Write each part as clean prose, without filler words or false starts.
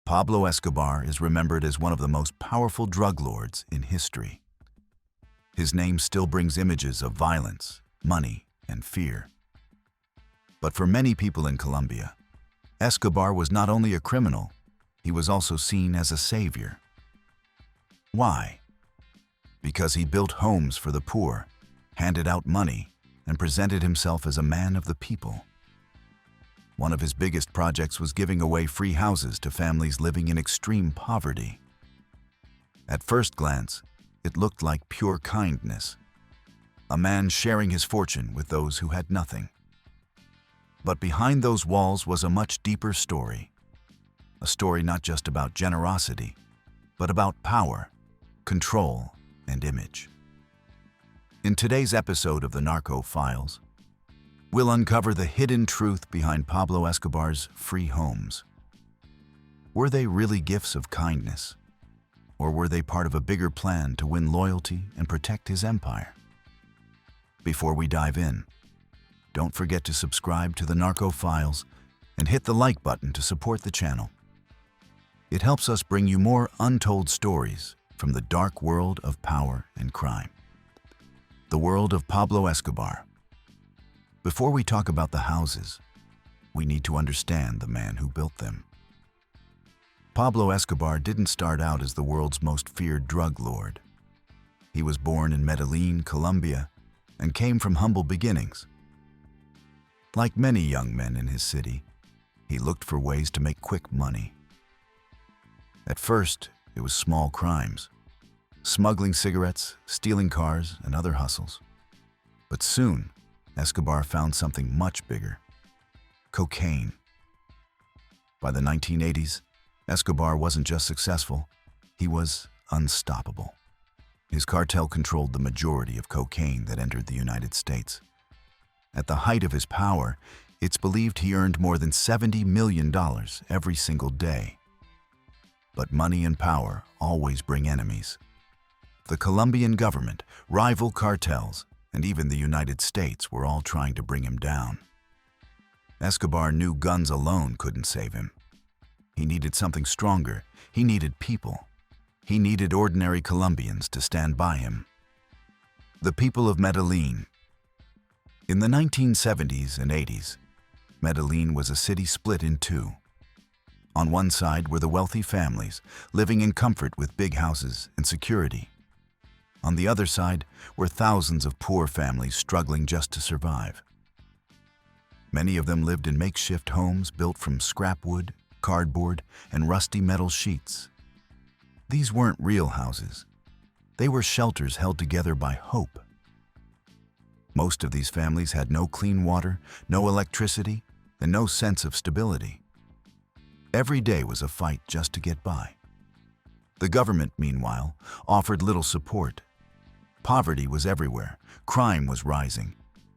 Pablo Escobar is remembered as one of the most powerful drug lords in history. His name still brings images of violence, money, and fear. But for many people in Colombia, Escobar was not only a criminal, he was also seen as a savior. Why? Because he built homes for the poor, handed out money, and presented himself as a man of the people. One of his biggest projects was giving away free houses to families living in extreme poverty. At first glance, it looked like pure kindness, a man sharing his fortune with those who had nothing. But behind those walls was a much deeper story, a story not just about generosity, but about power, control, and image. In today's episode of the Narco Files, we'll uncover the hidden truth behind Pablo Escobar's free homes. Were they really gifts of kindness, or were they part of a bigger plan to win loyalty and protect his empire? Before we dive in, don't forget to subscribe to the Narco Files and hit the like button to support the channel. It helps us bring you more untold stories from the dark world of power and crime. The world of Pablo Escobar. Before we talk about the houses, we need to understand the man who built them. Pablo Escobar didn't start out as the world's most feared drug lord. He was born in Medellin, Colombia, and came from humble beginnings. Like many young men in his city, he looked for ways to make quick money. At first, it was small crimes, smuggling cigarettes, stealing cars, and other hustles. But soon, Escobar found something much bigger: cocaine. By the 1980s, Escobar wasn't just successful, he was unstoppable. His cartel controlled the majority of cocaine that entered the United States. At the height of his power, it's believed he earned more than $70 million every single day. But money and power always bring enemies. The Colombian government, rival cartels, and even the United States were all trying to bring him down. Escobar knew guns alone couldn't save him. He needed something stronger. He needed people. He needed ordinary Colombians to stand by him. The people of Medellin. In the 1970s and 80s, Medellin was a city split in two. On one side were the wealthy families, living in comfort with big houses and security. On the other side were thousands of poor families struggling just to survive. Many of them lived in makeshift homes built from scrap wood, cardboard, and rusty metal sheets. These weren't real houses. They were shelters held together by hope. Most of these families had no clean water, no electricity, and no sense of stability. Every day was a fight just to get by. The government, meanwhile, offered little support. Poverty was everywhere, crime was rising,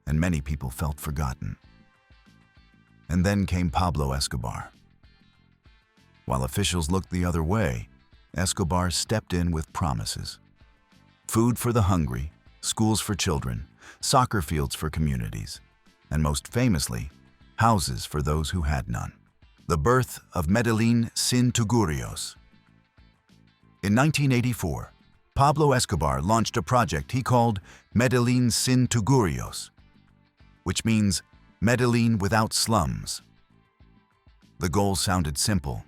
and many people felt forgotten. And then came Pablo Escobar. While officials looked the other way, Escobar stepped in with promises. Food for the hungry, schools for children, soccer fields for communities, and most famously, houses for those who had none. The birth of Medellín Sin Tugurios. In 1984, Pablo Escobar launched a project he called Medellín Sin Tugurios, which means Medellin without slums. The goal sounded simple: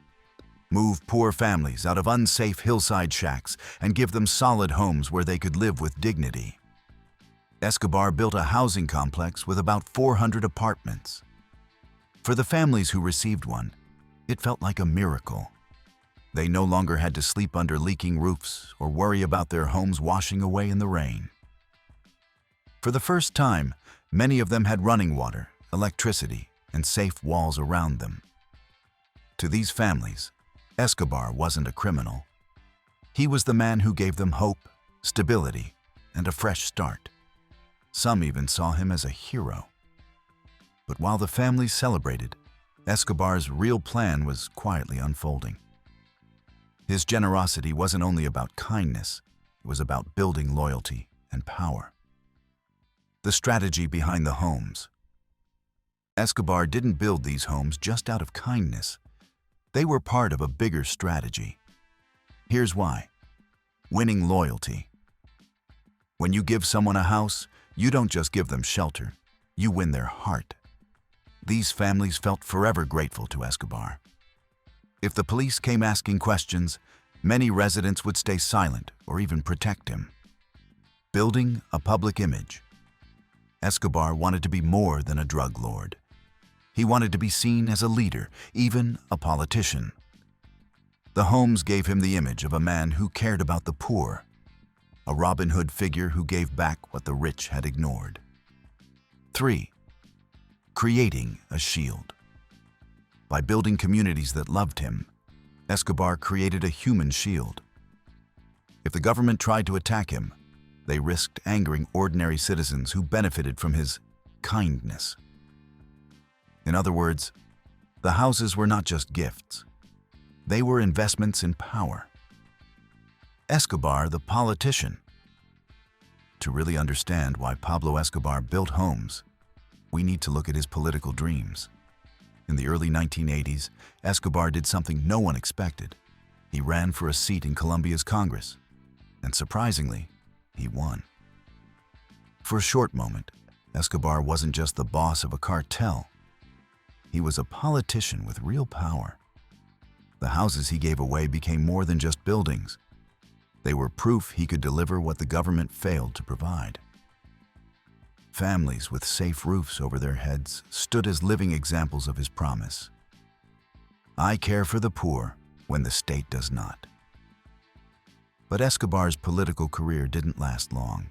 move poor families out of unsafe hillside shacks and give them solid homes where they could live with dignity. Escobar built a housing complex with about 400 apartments. For the families who received one, it felt like a miracle. They no longer had to sleep under leaking roofs or worry about their homes washing away in the rain. For the first time, many of them had running water, electricity, and safe walls around them. To these families, Escobar wasn't a criminal. He was the man who gave them hope, stability, and a fresh start. Some even saw him as a hero. But while the families celebrated, Escobar's real plan was quietly unfolding. His generosity wasn't only about kindness, it was about building loyalty and power. The strategy behind the homes. Escobar didn't build these homes just out of kindness. They were part of a bigger strategy. Here's why. Winning loyalty. When you give someone a house, you don't just give them shelter, you win their heart. These families felt forever grateful to Escobar. If the police came asking questions, many residents would stay silent or even protect him. Building a public image. Escobar wanted to be more than a drug lord. He wanted to be seen as a leader, even a politician. The homes gave him the image of a man who cared about the poor, a Robin Hood figure who gave back what the rich had ignored. 3. Creating a shield. By building communities that loved him, Escobar created a human shield. If the government tried to attack him, they risked angering ordinary citizens who benefited from his kindness. In other words, the houses were not just gifts. They were investments in power. Escobar, the politician. To really understand why Pablo Escobar built homes, we need to look at his political dreams. In the early 1980s, Escobar did something no one expected. He ran for a seat in Colombia's Congress, and surprisingly, he won. For a short moment, Escobar wasn't just the boss of a cartel. He was a politician with real power. The houses he gave away became more than just buildings. They were proof he could deliver what the government failed to provide. Families with safe roofs over their heads stood as living examples of his promise. I care for the poor when the state does not. But Escobar's political career didn't last long.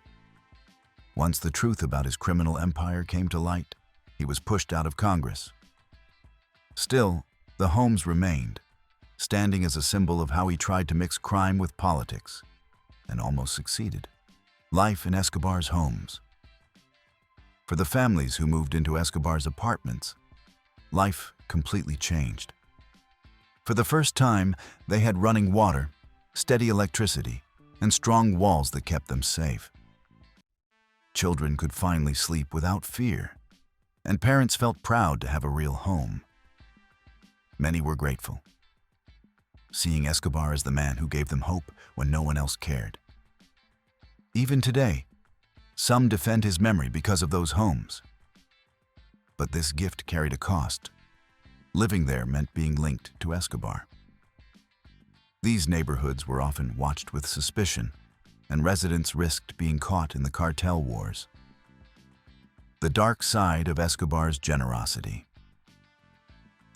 Once the truth about his criminal empire came to light, he was pushed out of Congress. Still, the homes remained, standing as a symbol of how he tried to mix crime with politics, and almost succeeded. Life in Escobar's homes. For the families who moved into Escobar's apartments, life completely changed. For the first time, they had running water, steady electricity, and strong walls that kept them safe. Children could finally sleep without fear, and parents felt proud to have a real home. Many were grateful, seeing Escobar as the man who gave them hope when no one else cared. Even today, some defend his memory because of those homes. But this gift carried a cost. Living there meant being linked to Escobar. These neighborhoods were often watched with suspicion, and residents risked being caught in the cartel wars. The dark side of Escobar's generosity.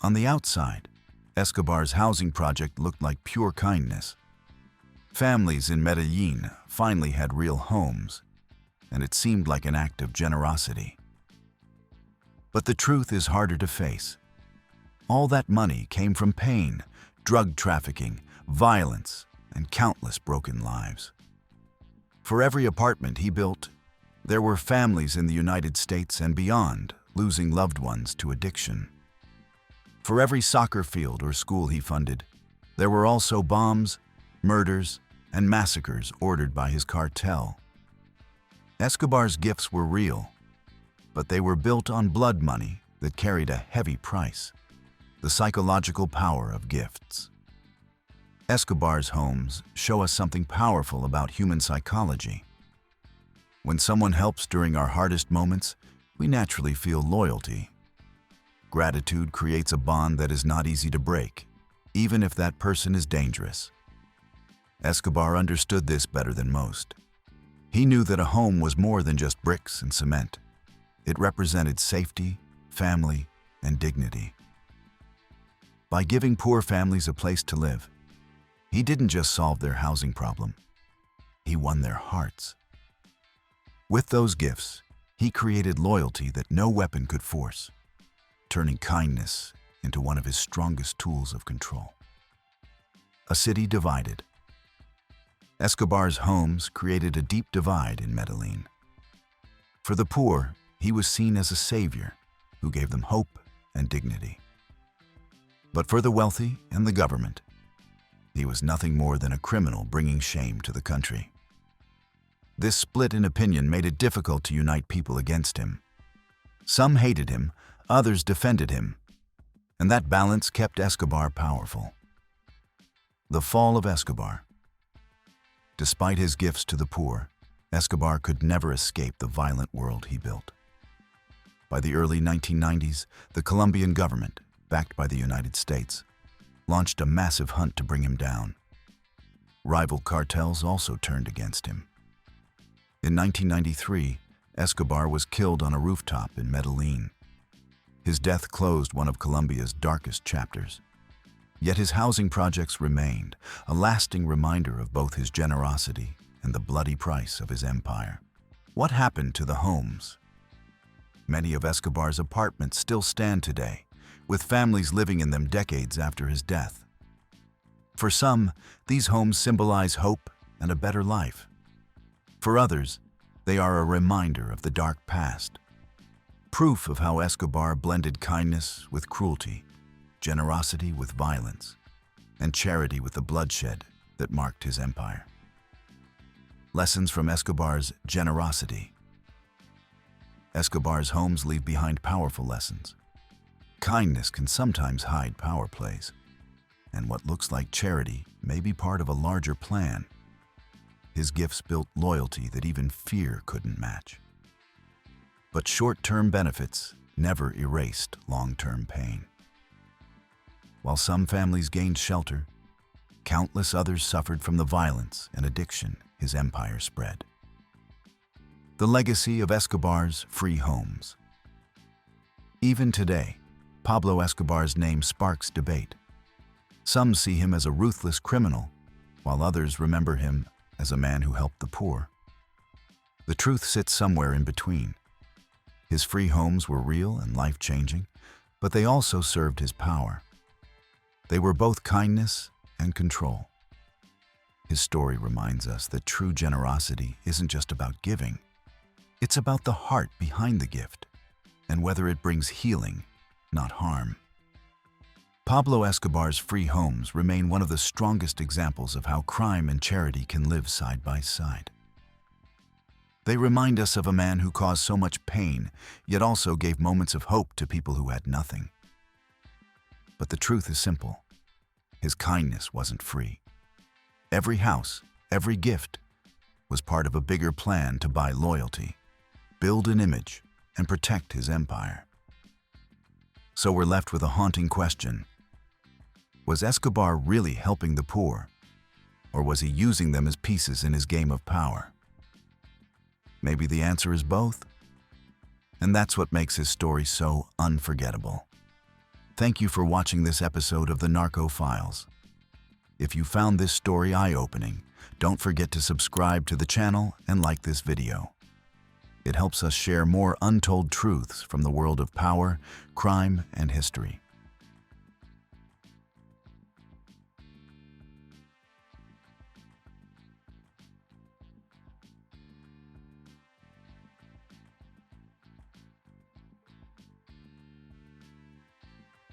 On the outside, Escobar's housing project looked like pure kindness. Families in Medellin finally had real homes, and it seemed like an act of generosity. But the truth is harder to face. All that money came from pain, drug trafficking, violence, and countless broken lives. For every apartment he built, there were families in the United States and beyond losing loved ones to addiction. For every soccer field or school he funded, there were also bombs, murders, and massacres ordered by his cartel. Escobar's gifts were real, but they were built on blood money that carried a heavy price. The psychological power of gifts. Escobar's homes show us something powerful about human psychology. When someone helps during our hardest moments, we naturally feel loyalty. Gratitude creates a bond that is not easy to break, even if that person is dangerous. Escobar understood this better than most. He knew that a home was more than just bricks and cement. It represented safety, family, and dignity. By giving poor families a place to live, he didn't just solve their housing problem, he won their hearts. With those gifts, he created loyalty that no weapon could force, turning kindness into one of his strongest tools of control. A city divided. Escobar's homes created a deep divide in Medellin. For the poor, he was seen as a savior who gave them hope and dignity. But for the wealthy and the government, he was nothing more than a criminal bringing shame to the country. This split in opinion made it difficult to unite people against him. Some hated him, others defended him. And that balance kept Escobar powerful. The fall of Escobar. Despite his gifts to the poor, Escobar could never escape the violent world he built. By the early 1990s, the Colombian government, backed by the United States, launched a massive hunt to bring him down. Rival cartels also turned against him. In 1993, Escobar was killed on a rooftop in Medellin. His death closed one of Colombia's darkest chapters. Yet his housing projects remained, a lasting reminder of both his generosity and the bloody price of his empire. What happened to the homes? Many of Escobar's apartments still stand today, with families living in them decades after his death. For some, these homes symbolize hope and a better life. For others, they are a reminder of the dark past, proof of how Escobar blended kindness with cruelty, generosity with violence, and charity with the bloodshed that marked his empire. Lessons from Escobar's generosity. Escobar's homes leave behind powerful lessons. Kindness can sometimes hide power plays, and what looks like charity may be part of a larger plan. His gifts built loyalty that even fear couldn't match. But short-term benefits never erased long-term pain. While some families gained shelter, countless others suffered from the violence and addiction his empire spread. The legacy of Escobar's free homes. Even today, Pablo Escobar's name sparks debate. Some see him as a ruthless criminal, while others remember him as a man who helped the poor. The truth sits somewhere in between. His free homes were real and life-changing, but they also served his power. They were both kindness and control. His story reminds us that true generosity isn't just about giving. It's about the heart behind the gift, and whether it brings healing, not harm. Pablo Escobar's free homes remain one of the strongest examples of how crime and charity can live side by side. They remind us of a man who caused so much pain, yet also gave moments of hope to people who had nothing. But the truth is simple. His kindness wasn't free. Every house, every gift, was part of a bigger plan to buy loyalty, build an image, and protect his empire. So we're left with a haunting question. Was Escobar really helping the poor, or was he using them as pieces in his game of power? Maybe the answer is both, and that's what makes his story so unforgettable. Thank you for watching this episode of the Narco Files. If you found this story eye-opening, don't forget to subscribe to the channel and like this video. It helps us share more untold truths from the world of power, crime, and history.